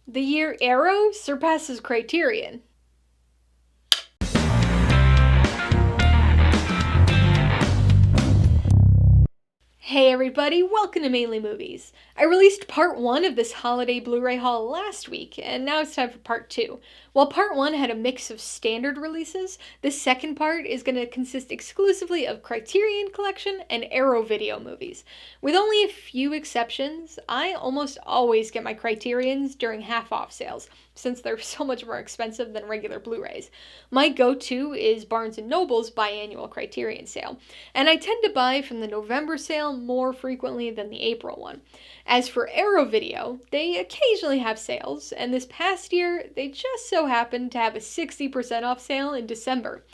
The year Arrow surpasses Criterion. Hey everybody, welcome to Mainely Movies. I released part 1 of this holiday Blu-ray haul last week, and now it's time for part 2. While part 1 had a mix of standard releases, this second part is going to consist exclusively of Criterion Collection and Arrow video movies. With only a few exceptions, I almost always get my Criterions during half-off sales, since they're so much more expensive than regular Blu-rays. My go-to is Barnes & Noble's biannual Criterion sale, and I tend to buy from the November sale more frequently than the April one. As for Arrow Video, they occasionally have sales, and this past year, they just so happened to have a 60% off sale in December.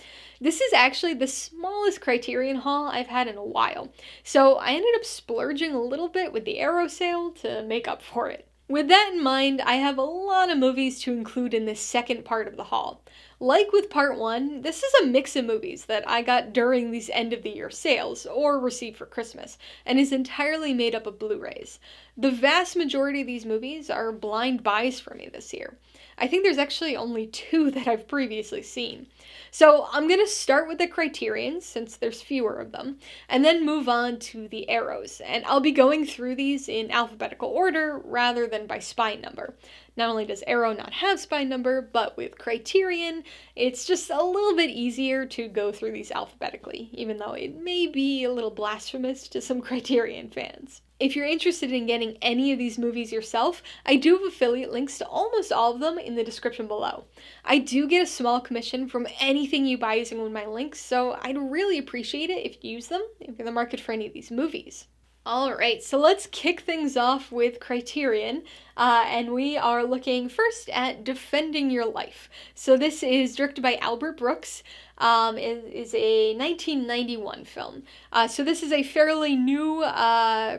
This is actually the smallest Criterion haul I've had in a while, so I ended up splurging a little bit with the Arrow sale to make up for it. With that in mind, I have a lot of movies to include in this second part of the haul. Like with part 1, this is a mix of movies that I got during these end-of-the-year sales, or received for Christmas, and is entirely made up of Blu-rays. The vast majority of these movies are blind buys for me this year. I think there's actually only 2 that I've previously seen. So I'm going to start with the Criterions, since there's fewer of them, and then move on to the Arrows, and I'll be going through these in alphabetical order rather than by spine number. Not only does Arrow not have spine number, but with Criterion, it's just a little bit easier to go through these alphabetically, even though it may be a little blasphemous to some Criterion fans. If you're interested in getting any of these movies yourself, I do have affiliate links to almost all of them in the description below. I do get a small commission from anything you buy using one of my links, so I'd really appreciate it if you use them if you're in the market for any of these movies. Alright, so let's kick things off with Criterion, and we are looking first at Defending Your Life. So this is directed by Albert Brooks. It is a 1991 film. So this is a fairly new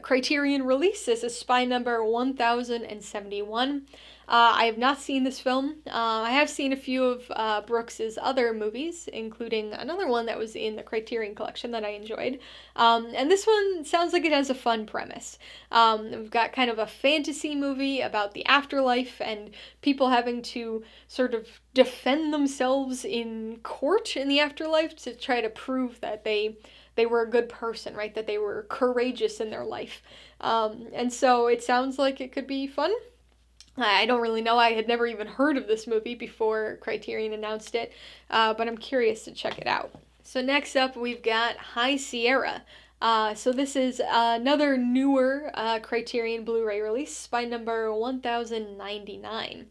Criterion release. This is spine number 1071. I have not seen this film. I have seen a few of Brooks's other movies, including another one that was in the Criterion Collection that I enjoyed. And this one sounds like it has a fun premise. We've got kind of a fantasy movie about the afterlife and people having to sort of defend themselves in court in the afterlife to try to prove that they were a good person, right? That they were courageous in their life. And so it sounds like it could be fun. I don't really know. I had never even heard of this movie before Criterion announced it, but I'm curious to check it out. So next up, we've got High Sierra. So this is another newer Criterion Blu-ray release, spine number 1099.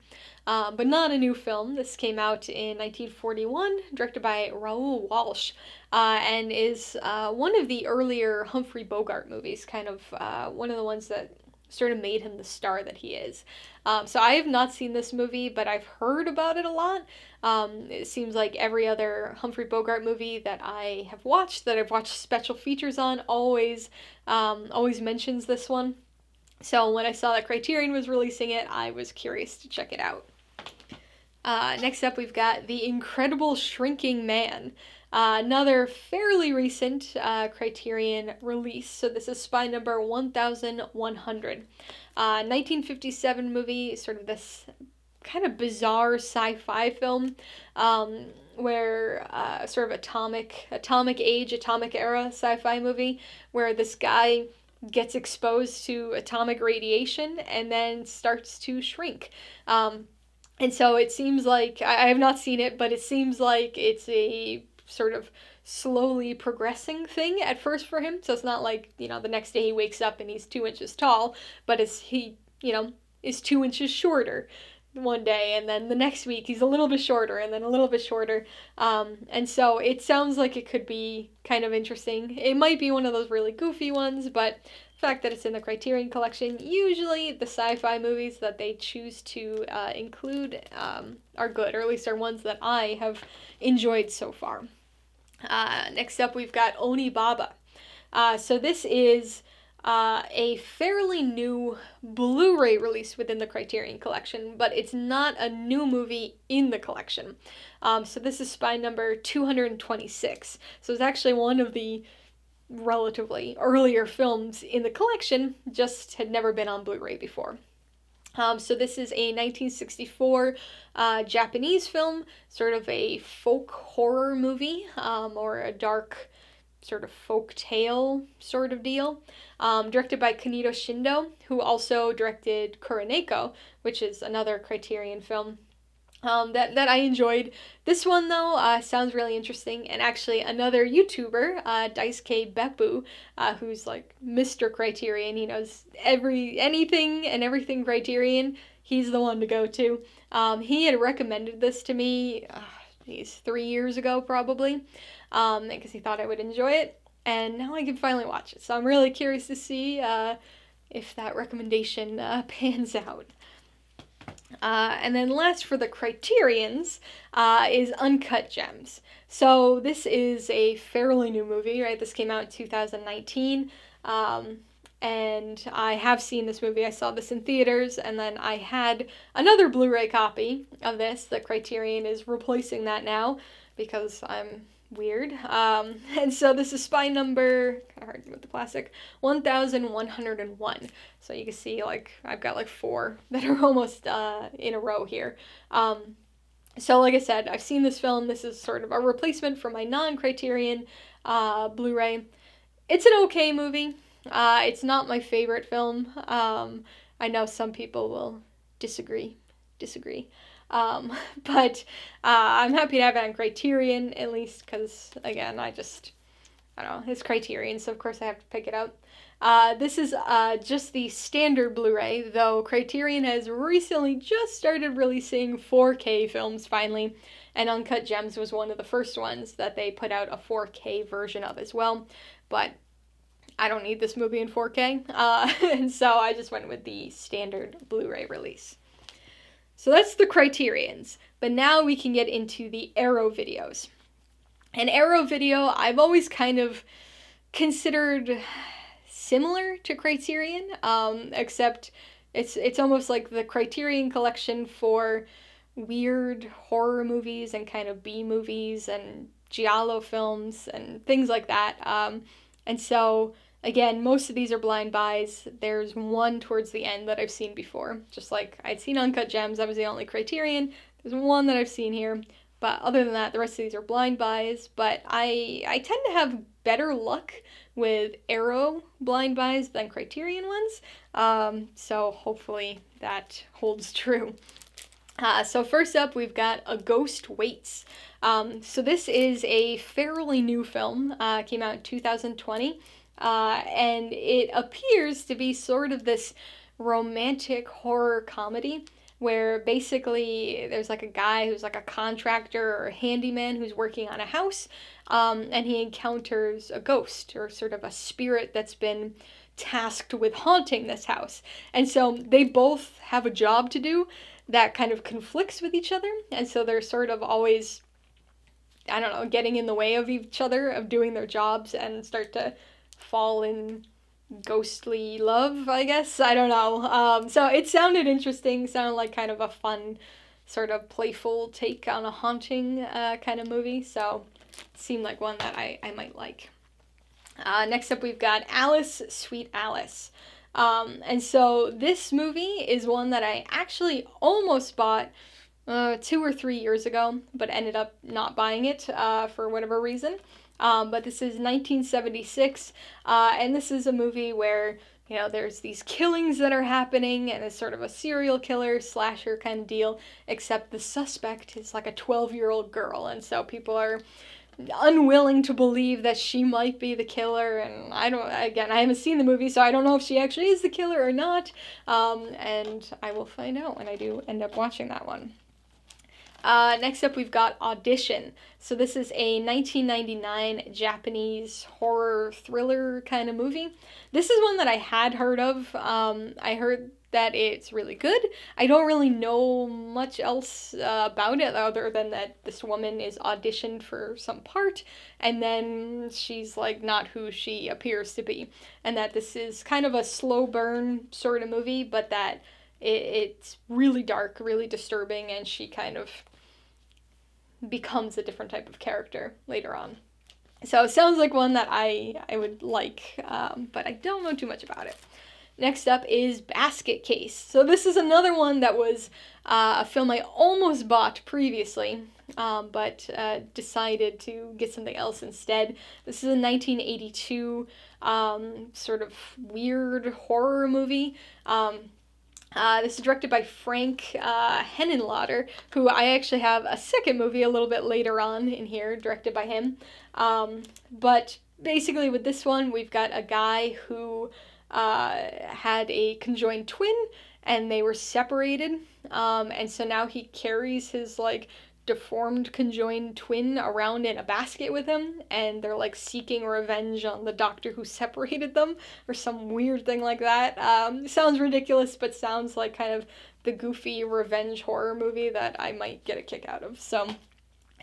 But not a new film. This came out in 1941, directed by Raoul Walsh, and is one of the earlier Humphrey Bogart movies, kind of one of the ones that sort of made him the star that he is. So I have not seen this movie, but I've heard about it a lot. It seems like every other Humphrey Bogart movie that I have watched, that I've watched special features on, always mentions this one. So when I saw that Criterion was releasing it, I was curious to check it out. Next up, we've got The Incredible Shrinking Man. Another fairly recent Criterion release, so this is spine number 1100. 1957 movie, sort of this kind of bizarre sci-fi film where sort of atomic age, atomic era sci-fi movie where this guy gets exposed to atomic radiation and then starts to shrink. And so it seems like, I have not seen it, but it seems like it's a sort of slowly progressing thing at first for him. So it's not like, the next day he wakes up and he's 2 inches tall, but he is 2 inches shorter one day, and then the next week he's a little bit shorter, and then a little bit shorter. And so it sounds like it could be kind of interesting. It might be one of those really goofy ones, but the fact that it's in the Criterion Collection, usually the sci-fi movies that they choose to include are good, or at least are ones that I have enjoyed so far. Next up, we've got Oni Baba. So this is a fairly new Blu-ray release within the Criterion Collection, but it's not a new movie in the collection. So this is spine number 226. So it's actually one of the relatively earlier films in the collection, just had never been on Blu-ray before. So this is a 1964 Japanese film, sort of a folk horror movie, or a dark sort of folk tale sort of deal, directed by Kanito Shindo, who also directed Kuroneko, which is another Criterion film. That I enjoyed. This one though sounds really interesting, and actually another YouTuber, Daisuke Beppu, who's like Mr. Criterion. He knows anything and everything Criterion. He's the one to go to. He had recommended this to me, 3 years ago probably, because he thought I would enjoy it, and now I can finally watch it. So I'm really curious to see if that recommendation pans out. And then last for the Criterions is Uncut Gems. So this is a fairly new movie, right? This came out in 2019. And I have seen this movie. I saw this in theaters, and then I had another Blu-ray copy of this. The Criterion is replacing that now because I'm weird. And so this is spy number, kind of hard with the plastic, 1101. So you can see, like, I've got like 4 that are almost in a row here. So like I said, I've seen this film. This is sort of a replacement for my non-Criterion Blu-ray. It's an okay movie. It's not my favorite film. I know some people will disagree. But I'm happy to have it on Criterion, at least, because, again, I don't know, it's Criterion, so of course I have to pick it up. This is just the standard Blu-ray, though Criterion has recently just started releasing 4K films, finally, and Uncut Gems was one of the first ones that they put out a 4K version of as well, but I don't need this movie in 4K, and so I just went with the standard Blu-ray release. So that's the Criterions, but now we can get into the Arrow videos. And Arrow video, I've always kind of considered similar to Criterion, except it's almost like the Criterion collection for weird horror movies and kind of B movies and giallo films and things like that. And so, again, most of these are blind buys. There's one towards the end that I've seen before. Just like I'd seen Uncut Gems, that was the only Criterion. There's one that I've seen here. But other than that, the rest of these are blind buys. But I tend to have better luck with Arrow blind buys than Criterion ones. So hopefully that holds true. So first up, we've got A Ghostweights. So this is a fairly new film. Came out in 2020. And it appears to be sort of this romantic horror comedy where basically there's like a guy who's like a contractor or a handyman who's working on a house, and he encounters a ghost or sort of a spirit that's been tasked with haunting this house. And so they both have a job to do that kind of conflicts with each other, and so they're sort of always, I don't know, getting in the way of each other, of doing their jobs, and start to fall in ghostly love, I guess. I don't know. So it sounded interesting, sounded like kind of a fun, sort of playful take on a haunting kind of movie, so it seemed like one that I might like. Next up, we've got Alice, Sweet Alice. And so this movie is one that I actually almost bought 2 or 3 years ago, but ended up not buying it for whatever reason. But this is 1976, and this is a movie where, you know, there's these killings that are happening, and it's sort of a serial killer slasher kind of deal, except the suspect is like a 12-year-old girl, and so people are unwilling to believe that she might be the killer, and I haven't seen the movie, so I don't know if she actually is the killer or not, and I will find out when I do end up watching that one. Next up, we've got Audition. So this is a 1999 Japanese horror thriller kind of movie. This is one that I had heard of. I heard that it's really good. I don't really know much else about it other than that this woman is auditioned for some part, and then she's like not who she appears to be, and that this is kind of a slow burn sort of movie, but that it's really dark, really disturbing, and she kind of becomes a different type of character later on. So it sounds like one that I would like, but I don't know too much about it. Next up is Basket Case. So this is another one that was a film I almost bought previously, but decided to get something else instead. This is a 1982 sort of weird horror movie. This is directed by Frank Henenlotter, who I actually have a second movie a little bit later on in here, directed by him. But basically with this one, we've got a guy who had a conjoined twin, and they were separated, and so now he carries his, like, deformed conjoined twin around in a basket with him, and they're, like, seeking revenge on the doctor who separated them, or some weird thing like that. Sounds ridiculous, but sounds like kind of the goofy revenge horror movie that I might get a kick out of, so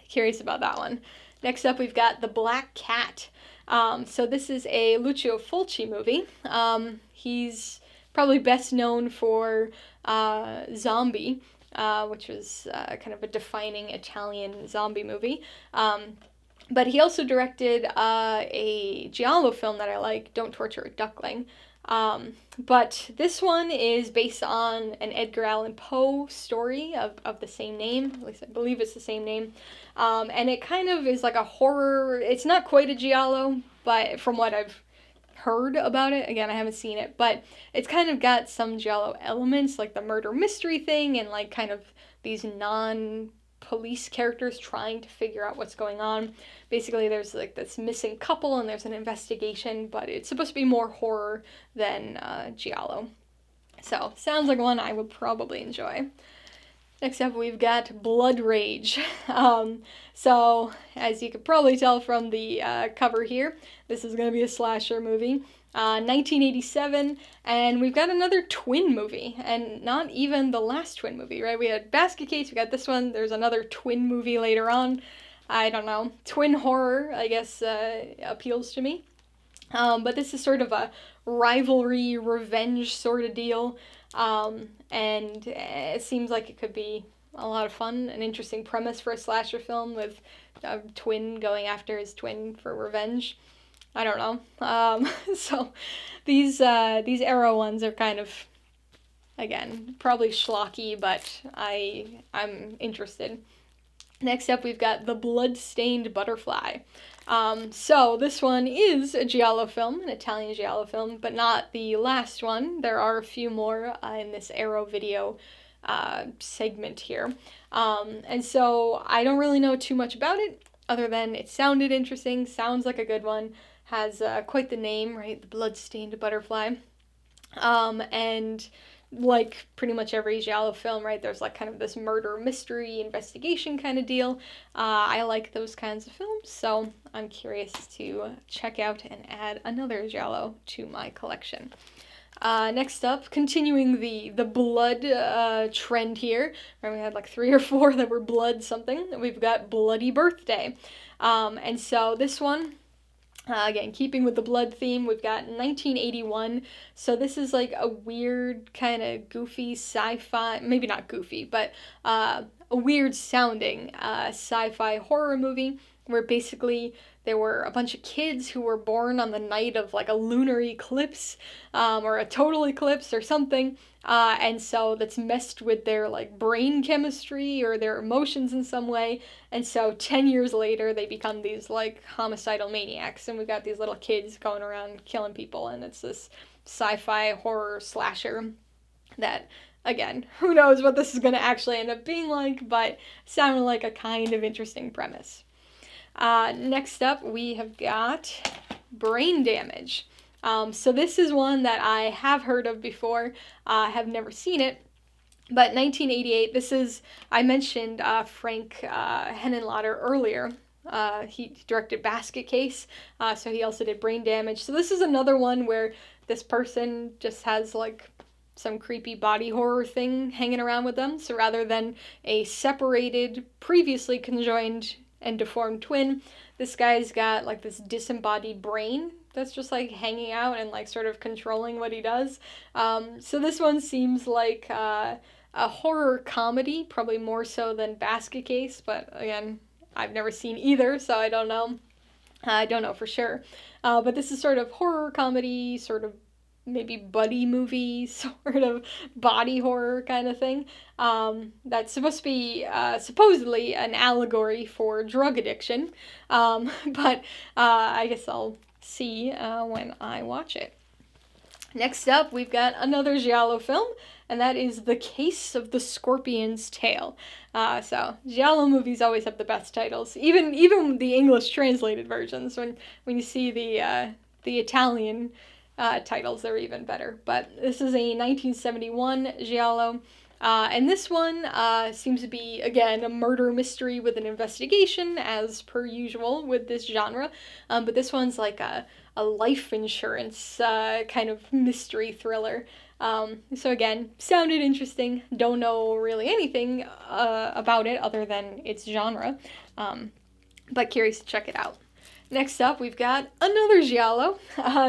curious about that one. Next up, we've got The Black Cat. So this is a Lucio Fulci movie. He's probably best known for Zombie, which was kind of a defining Italian zombie movie. But he also directed a giallo film that I like, Don't Torture a Duckling. But this one is based on an Edgar Allan Poe story of the same name. At least I believe it's the same name. And it kind of is like a horror. It's not quite a giallo, but from what I've heard about it, again, I haven't seen it, but it's kind of got some giallo elements, like the murder mystery thing, and like kind of these non-police characters trying to figure out what's going on. Basically, there's like this missing couple, and there's an investigation, but it's supposed to be more horror than giallo. So, sounds like one I would probably enjoy. Next up, we've got Blood Rage. So, as you could probably tell from the cover here, this is going to be a slasher movie. 1987, and we've got another twin movie, and not even the last twin movie, right? We had Basket Case, we got this one, there's another twin movie later on. I don't know. Twin horror, I guess, appeals to me. But this is sort of a rivalry, revenge sort of deal. And it seems like it could be a lot of fun, an interesting premise for a slasher film with a twin going after his twin for revenge. I don't know. So these Arrow ones are kind of, again, probably schlocky, but I'm interested. Next up, we've got The Bloodstained Butterfly. So this one is a giallo film, an Italian giallo film, but not the last one. There are a few more in this Arrow video segment here. And so I don't really know too much about it, other than it sounded interesting, sounds like a good one, has quite the name, right? The Bloodstained Butterfly. And like pretty much every giallo film, right, there's like kind of this murder mystery investigation kind of deal. I like those kinds of films, so I'm curious to check out and add another giallo to my collection. Next up, continuing the blood trend here, right, we had like 3 or 4 that were blood something. We've got Bloody Birthday. And so this one, again, keeping with the blood theme, we've got 1981. So this is like a weird kind of goofy sci-fi, maybe not goofy, but a weird sounding sci-fi horror movie where basically there were a bunch of kids who were born on the night of like a lunar eclipse or a total eclipse or something. And so that's messed with their like brain chemistry or their emotions in some way. And so 10 years later, they become these like homicidal maniacs. And we've got these little kids going around killing people. And it's this sci-fi horror slasher that, again, who knows what this is going to actually end up being like, but sounded like a kind of interesting premise. Next up, we have got Brain Damage. So this is one that I have heard of before. I have never seen it. But 1988, this is, I mentioned Frank Henenlotter earlier. He directed Basket Case, so he also did Brain Damage. So this is another one where this person just has like some creepy body horror thing hanging around with them. So rather than a separated, previously conjoined and deformed twin, this guy's got like this disembodied brain that's just like hanging out and like sort of controlling what he does. So this one seems like a horror comedy, probably more so than Basket Case, but again, I've never seen either, so I don't know. I don't know for sure. But this is sort of horror comedy, sort of maybe buddy movie, sort of body horror kind of thing. That's supposed to be supposedly an allegory for drug addiction, but I guess I'll see when I watch it. Next up, we've got another giallo film, and that is The Case of the Scorpion's Tail. So giallo movies always have the best titles, even the English translated versions. When you see the Italian titles, they're even better. But this is a 1971 giallo. And this one seems to be, again, a murder mystery with an investigation, as per usual with this genre. But this one's like a life insurance kind of mystery thriller. So again, sounded interesting. Don't know really anything about it other than its genre. But curious to check it out. Next up, we've got another giallo.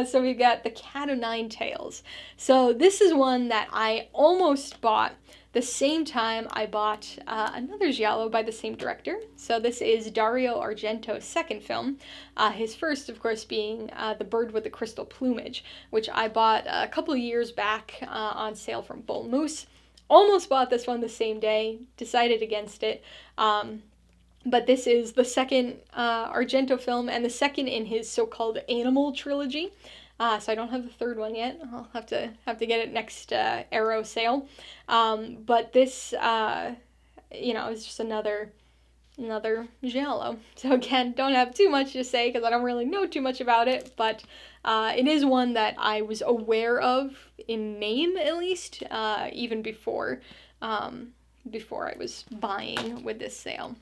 So we've got The Cat o' Nine Tails. So this is one that I almost bought the same time I bought another giallo by the same director. So this is Dario Argento's second film. His first, of course, being The Bird with the Crystal Plumage, which I bought a couple of years back on sale from Bull Moose. Almost bought this one the same day, decided against it. But this is the second Argento film and the second in his so-called Animal trilogy. So I don't have the third one yet. I'll have to get it next Arrow sale. But this, is just another giallo. So again, don't have too much to say because I don't really know too much about it. But it is one that I was aware of in name, at least, even before I was buying with this sale.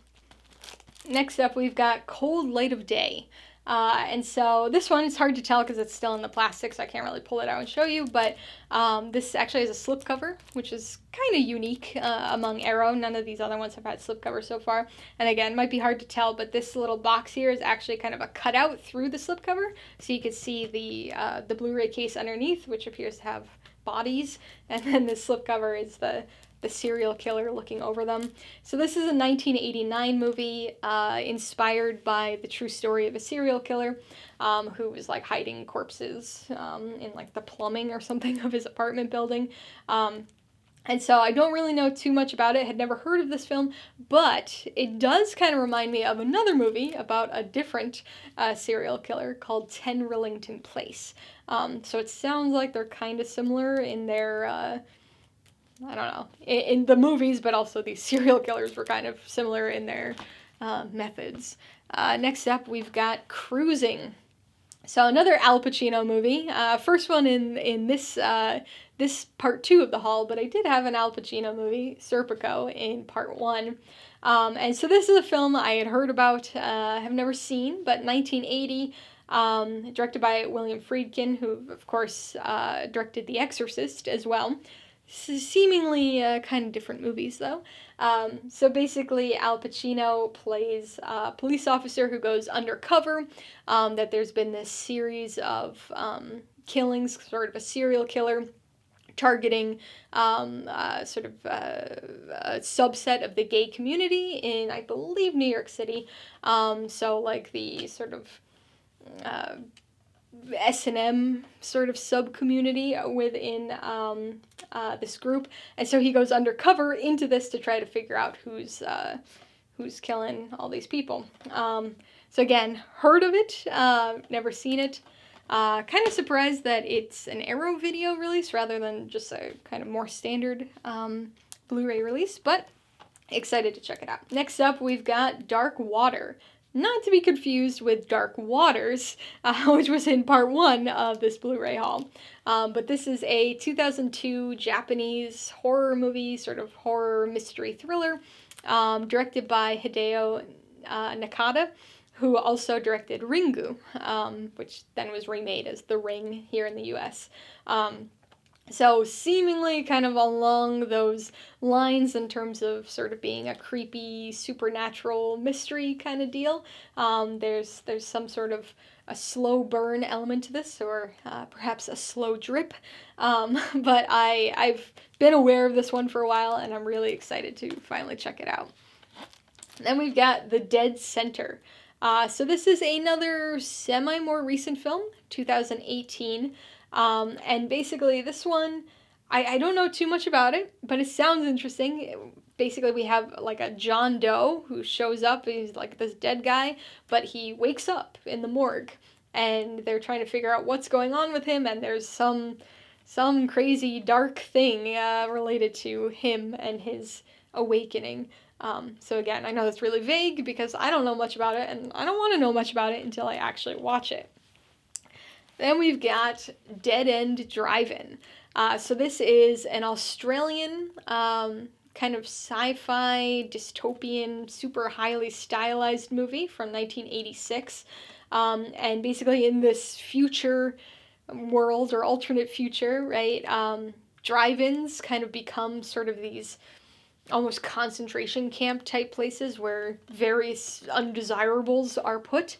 Next up, we've got Cold Light of Day. And so this one is hard to tell because it's still in the plastic, so I can't really pull it out and show you, but this actually has a slipcover, which is kind of unique among Arrow. None of these other ones have had slipcovers so far. And again, might be hard to tell, but this little box here is actually kind of a cutout through the slipcover, so you can see the Blu-ray case underneath, which appears to have bodies, and then the slipcover is the serial killer looking over them. So this is a 1989 movie inspired by the true story of a serial killer who was like hiding corpses in like the plumbing or something of his apartment building. And so I don't really know too much about it, had never heard of this film, but it does kind of remind me of another movie about a different serial killer called 10 Rillington Place. So it sounds like they're kind of similar in their I don't know, in the movies, but also these serial killers were kind of similar in their methods. Next up, we've got Cruising. So another Al Pacino movie. First one in this part 2 of the haul, but I did have an Al Pacino movie, Serpico, in part 1. And so this is a film I had heard about, have never seen, but 1980. Directed by William Friedkin, who, of course, directed The Exorcist as well. Seemingly kind of different movies, though. So basically, Al Pacino plays a police officer who goes undercover, that there's been this series of killings, sort of a serial killer targeting sort of a subset of the gay community in, I believe, New York City. So like the sort of S&M sort of sub-community within this group, and so he goes undercover into this to try to figure out who's killing all these people. So again, heard of it, never seen it. Kind of surprised that it's an Arrow video release rather than just a kind of more standard Blu-ray release, but excited to check it out. Next up, we've got Dark Water. Not to be confused with Dark Waters, which was in part 1 of this Blu-ray haul. But this is a 2002 Japanese horror movie, sort of horror mystery thriller, directed by Hideo Nakata, who also directed Ringu, which then was remade as The Ring here in the US. So seemingly kind of along those lines in terms of sort of being a creepy supernatural mystery kind of deal. There's some sort of a slow burn element to this, or perhaps a slow drip. But I've been aware of this one for a while, and I'm really excited to finally check it out. Then we've got The Dead Center. So this is another more recent film, 2018. And basically this one, I don't know too much about it, but it sounds interesting. Basically, we have like a John Doe who shows up. He's like this dead guy, but he wakes up in the morgue, and they're trying to figure out what's going on with him. And there's some crazy dark thing related to him and his awakening. So again, I know that's really vague because I don't know much about it, and I don't want to know much about it until I actually watch it. Then we've got End Drivein. So this is an Australian kind of sci-fi, dystopian, super highly stylized movie from 1986. And basically in this future world or alternate future, right, drive-ins kind of become sort of these almost concentration camp type places where various undesirables are put.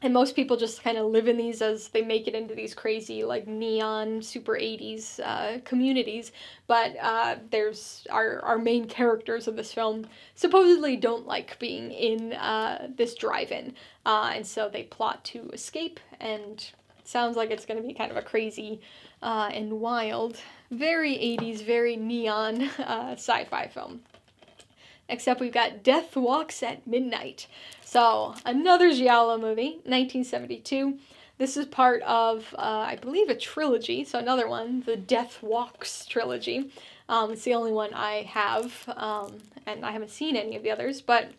And most people just kind of live in these as they make it into these crazy, like, neon, super 80s communities. But there's our main characters of this film supposedly don't like being in this drive-in. And so they plot to escape, and it sounds like it's going to be kind of a crazy and wild, very 80s, very neon sci-fi film. Next up, we've got Death Walks at Midnight. So, another Giallo movie, 1972. This is part of, I believe, a trilogy. So, another one, the Death Walks trilogy. It's the only one I have, and I haven't seen any of the others. But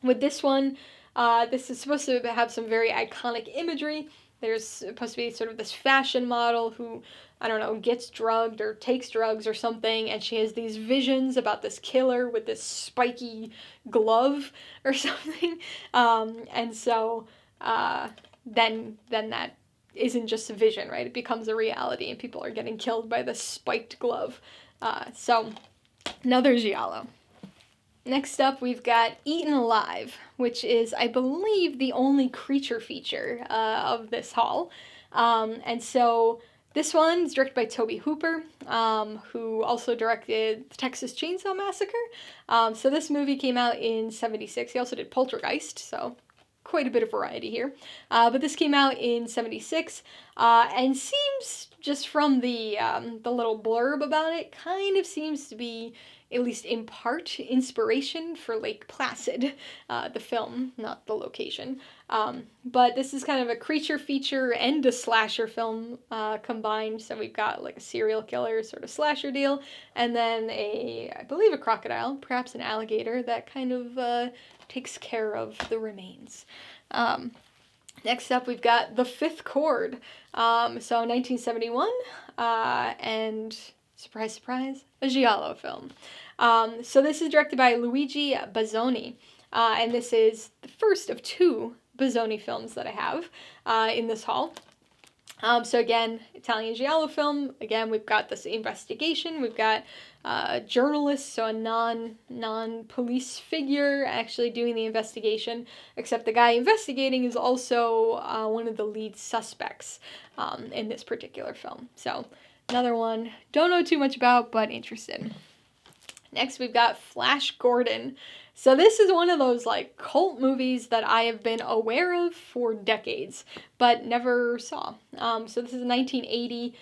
with this one, this is supposed to have some very iconic imagery. There's supposed to be sort of this fashion model who, I don't know, gets drugged or takes drugs or something, and she has these visions about this killer with this spiky glove or something. And so then that isn't just a vision, right? It becomes a reality, and people are getting killed by this spiked glove. So another Giallo. Next up, we've got Eaten Alive, which is, I believe, the only creature feature of this haul. And so this one's directed by Tobe Hooper, who also directed the Texas Chainsaw Massacre. So this movie came out in 1976. He also did Poltergeist, so quite a bit of variety here. But this came out in 1976, and seems, just from the little blurb about it, kind of seems to be, at least in part, inspiration for Lake Placid, the film, not the location. But this is kind of a creature feature and a slasher film combined. So we've got like a serial killer sort of slasher deal, and then I believe a crocodile, perhaps an alligator, that kind of takes care of the remains. Next up, we've got The Fifth Chord. So 1971, and surprise, surprise, a Giallo film. So this is directed by Luigi Bazzoni, and this is the first of two Bazzoni films that I have in this haul. So again, Italian Giallo film. Again, we've got this investigation. We've got a journalist, so a non-police figure actually doing the investigation, except the guy investigating is also one of the lead suspects in this particular film. So another one, don't know too much about, but interested. Next, we've got Flash Gordon. So this is one of those like cult movies that I have been aware of for decades, but never saw. So this is 1980,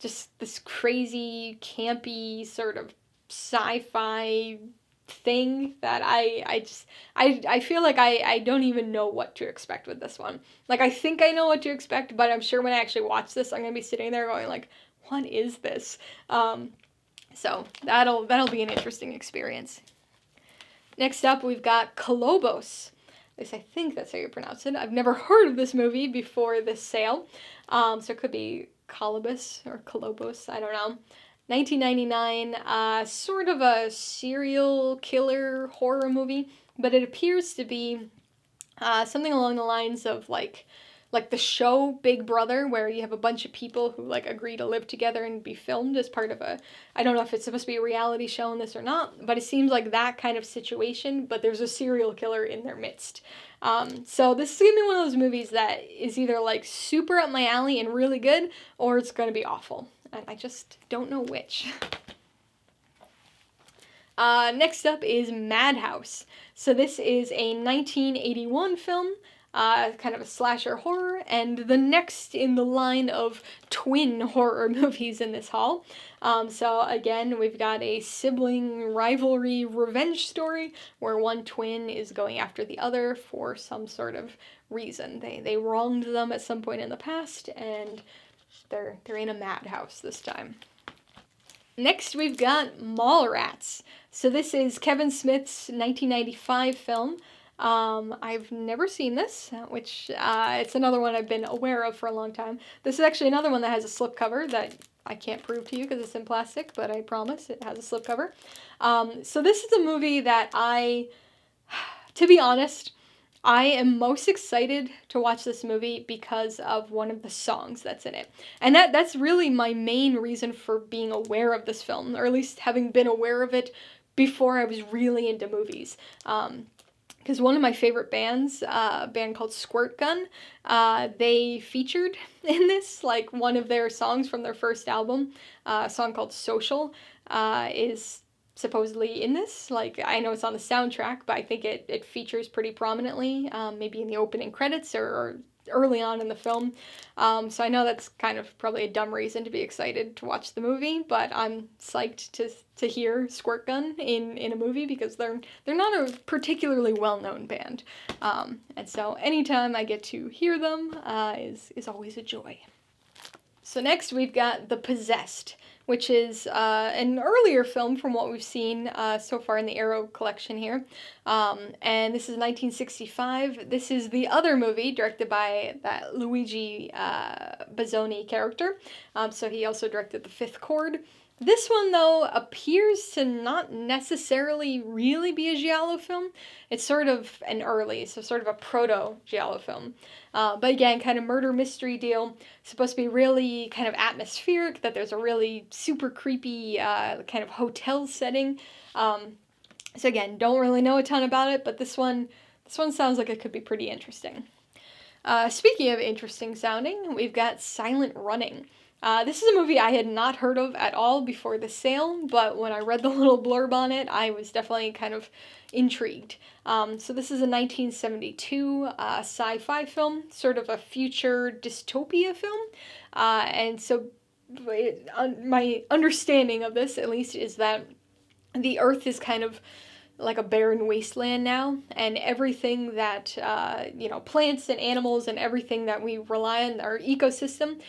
just this crazy, campy sort of sci-fi thing that I feel like I don't even know what to expect with this one. Like, I think I know what to expect, but I'm sure when I actually watch this, I'm gonna be sitting there going like, what is this? So that'll be an interesting experience. Next up, we've got Colobus. At least I think that's how you pronounce it. I've never heard of this movie before this sale. So it could be Colobus or Colobus, I don't know. 1999, sort of a serial killer horror movie, but it appears to be something along the lines of like the show Big Brother, where you have a bunch of people who like agree to live together and be filmed as part of I don't know if it's supposed to be a reality show in this or not, but it seems like that kind of situation, but there's a serial killer in their midst. So this is gonna be one of those movies that is either like super up my alley and really good, or it's gonna be awful. And I just don't know which. Next up is Madhouse. So this is a 1981 film. kind of a slasher horror, and the next in the line of twin horror movies in this haul. So again, we've got a sibling rivalry revenge story where one twin is going after the other for some sort of reason. They wronged them at some point in the past, and they're in a madhouse this time. Next, we've got Mallrats. So this is Kevin Smith's 1995 film. I've never seen this, which it's another one I've been aware of for a long time. This is actually another one that has a slipcover that I can't prove to you because it's in plastic, but I promise it has a slipcover. So this is a movie that to be honest, I am most excited to watch this movie because of one of the songs that's in it. And that's really my main reason for being aware of this film, or at least having been aware of it before I was really into movies. Because one of my favorite bands, a band called Squirt Gun, they featured in this, like one of their songs from their first album, a song called Social, is supposedly in this. Like, I know it's on the soundtrack, but I think it features pretty prominently, maybe in the opening credits or early on in the film. So I know that's kind of probably a dumb reason to be excited to watch the movie, but I'm psyched to hear Squirt Gun in a movie because they're not a particularly well-known band. And so anytime I get to hear them is always a joy. So next we've got The Possessed, which is an earlier film from what we've seen so far in the Arrow collection here. And this is 1965. This is the other movie directed by that Luigi Bazzoni character. So he also directed The Fifth Chord. This one, though, appears to not necessarily really be a giallo film. It's sort of an early, so sort of a proto-giallo film. But again, kind of murder mystery deal. Supposed to be really kind of atmospheric, that there's a really super creepy kind of hotel setting. So again, don't really know a ton about it, but this one sounds like it could be pretty interesting. Speaking of interesting sounding, we've got Silent Running. This is a movie I had not heard of at all before the sale, but when I read the little blurb on it, I was definitely kind of intrigued. So this is a 1972 sci-fi film, sort of a future dystopia film. And so my understanding of this, at least, is that the Earth is kind of like a barren wasteland now, and everything that, plants and animals and everything that we rely on, our ecosystem,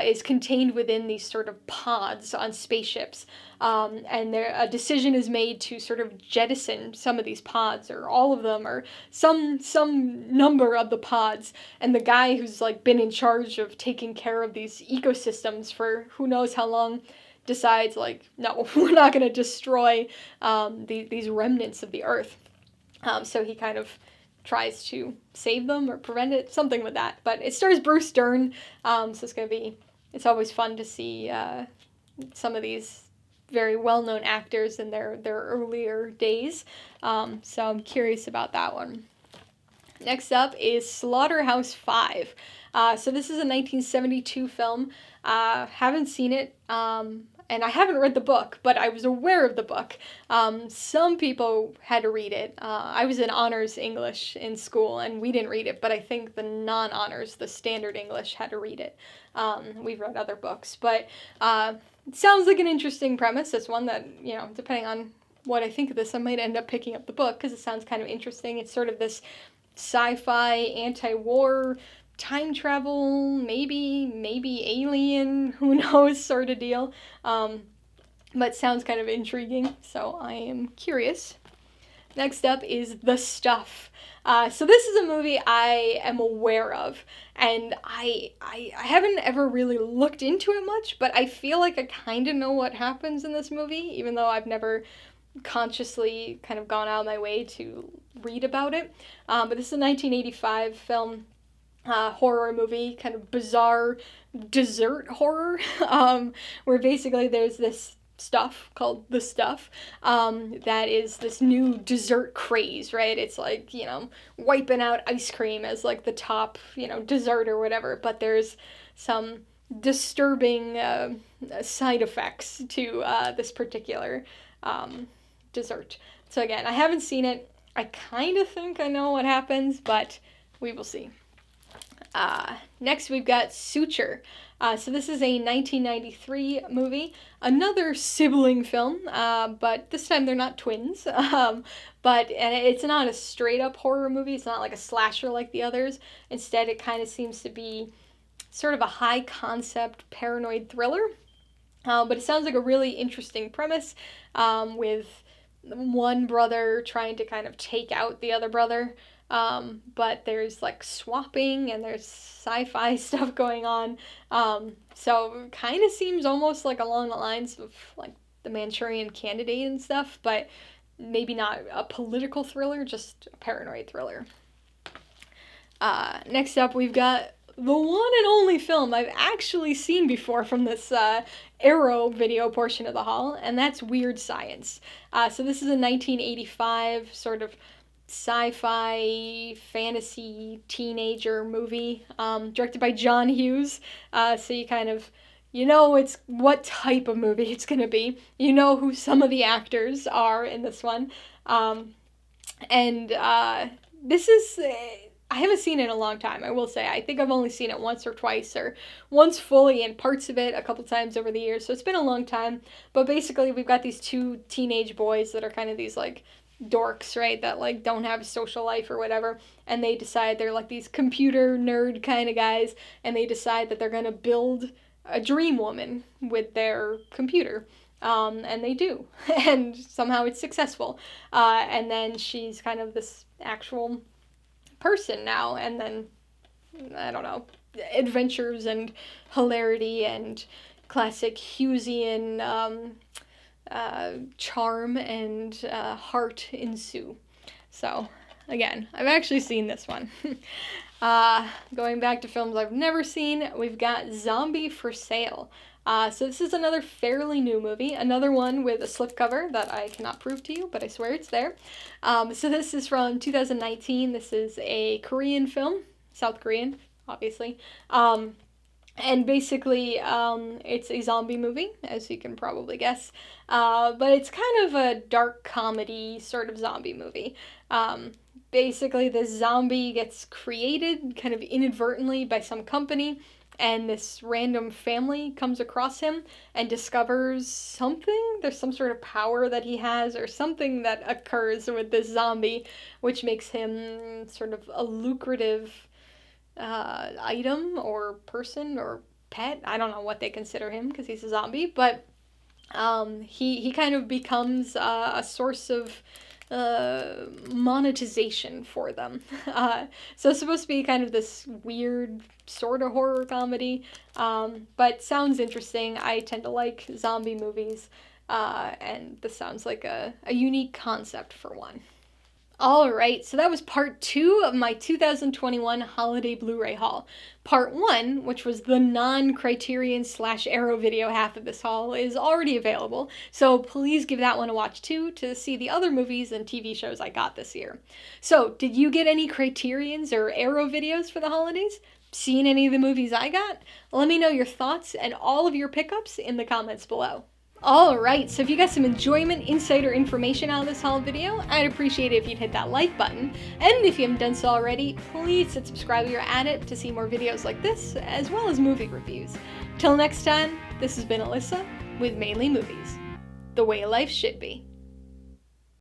is contained within these sort of pods on spaceships. And a decision is made to sort of jettison some of these pods, or all of them, or some number of the pods. And the guy who's like been in charge of taking care of these ecosystems for who knows how long decides, like, no, we're not going to destroy these remnants of the Earth. So he kind of tries to save them or prevent it, something with that. But it stars Bruce Dern, so it's always fun to see some of these very well-known actors in their earlier days. So I'm curious about that one. Next up is Slaughterhouse 5. So this is a 1972 film. Haven't seen it, and I haven't read the book, but I was aware of the book. Some people had to read it. I was in honors English in school, and we didn't read it, but I think the non-honors, the standard English, had to read it. We've read other books, but it sounds like an interesting premise. It's one that, depending on what I think of this, I might end up picking up the book, because it sounds kind of interesting. It's sort of this sci-fi, anti-war, time travel, maybe alien, who knows, sort of deal. But sounds kind of intriguing, so I am curious. Next up is The Stuff. So this is a movie I am aware of, and I haven't ever really looked into it much, but I feel like I kind of know what happens in this movie, even though I've never consciously kind of gone out of my way to read about it. But this is a 1985 film. Horror movie, kind of bizarre dessert horror, where basically there's this stuff called The Stuff, that is this new dessert craze, right? It's like, wiping out ice cream as like the top, dessert or whatever, but there's some disturbing side effects to this particular dessert. So again, I haven't seen it. I kind of think I know what happens, but we will see. Next, we've got Suture. So this is a 1993 movie, another sibling film, but this time they're not twins. And it's not a straight-up horror movie. It's not like a slasher like the others. Instead, it kind of seems to be sort of a high-concept paranoid thriller. But it sounds like a really interesting premise, with one brother trying to kind of take out the other brother. But there's like swapping and there's sci-fi stuff going on. So kind of seems almost like along the lines of like the Manchurian Candidate and stuff, but maybe not a political thriller, just a paranoid thriller. Next up, we've got the one and only film I've actually seen before from this Arrow video portion of the haul, and that's Weird Science. So this is a 1985 sort of sci-fi fantasy teenager movie, directed by John Hughes. So you kind of, it's what type of movie it's gonna be. You know who some of the actors are in this one. This is, I haven't seen it in a long time, I will say. I think I've only seen it once or twice, or once fully and parts of it a couple times over the years, so it's been a long time. But basically, we've got these two teenage boys that are kind of these, like, dorks, right, that like don't have a social life or whatever, and they decide they're like these computer nerd kind of guys, and they decide that they're gonna build a dream woman with their computer, and they do, and somehow it's successful, and then she's kind of this actual person now, and then I don't know, adventures and hilarity and classic Hughesian charm and heart ensue. So, again, I've actually seen this one. Going back to films I've never seen, we've got Zombie for Sale. So this is another fairly new movie, another one with a slipcover that I cannot prove to you, but I swear it's there. So this is from 2019. This is a Korean film, South Korean, obviously. And basically, it's a zombie movie, as you can probably guess. But it's kind of a dark comedy sort of zombie movie. Basically, this zombie gets created kind of inadvertently by some company, and this random family comes across him and discovers something. There's some sort of power that he has, or something that occurs with this zombie, which makes him sort of a lucrative item or person or pet. I don't know what they consider him because he's a zombie, but he kind of becomes a source of monetization for them. So it's supposed to be kind of this weird sort of horror comedy, but sounds interesting. I tend to like zombie movies, and this sounds like a unique concept for one. Alright, so that was part 2 of my 2021 holiday Blu-ray haul. Part 1, which was the non-Criterion / Arrow video half of this haul, is already available, so please give that one a watch too to see the other movies and TV shows I got this year. So, did you get any Criterions or Arrow videos for the holidays? Seen any of the movies I got? Let me know your thoughts and all of your pickups in the comments below. Alright, so if you got some enjoyment, insight, or information out of this haul video, I'd appreciate it if you'd hit that like button. And if you haven't done so already, please hit subscribe while you're at it to see more videos like this, as well as movie reviews. Till next time, this has been Alyssa with Mainely Movies. The way life should be.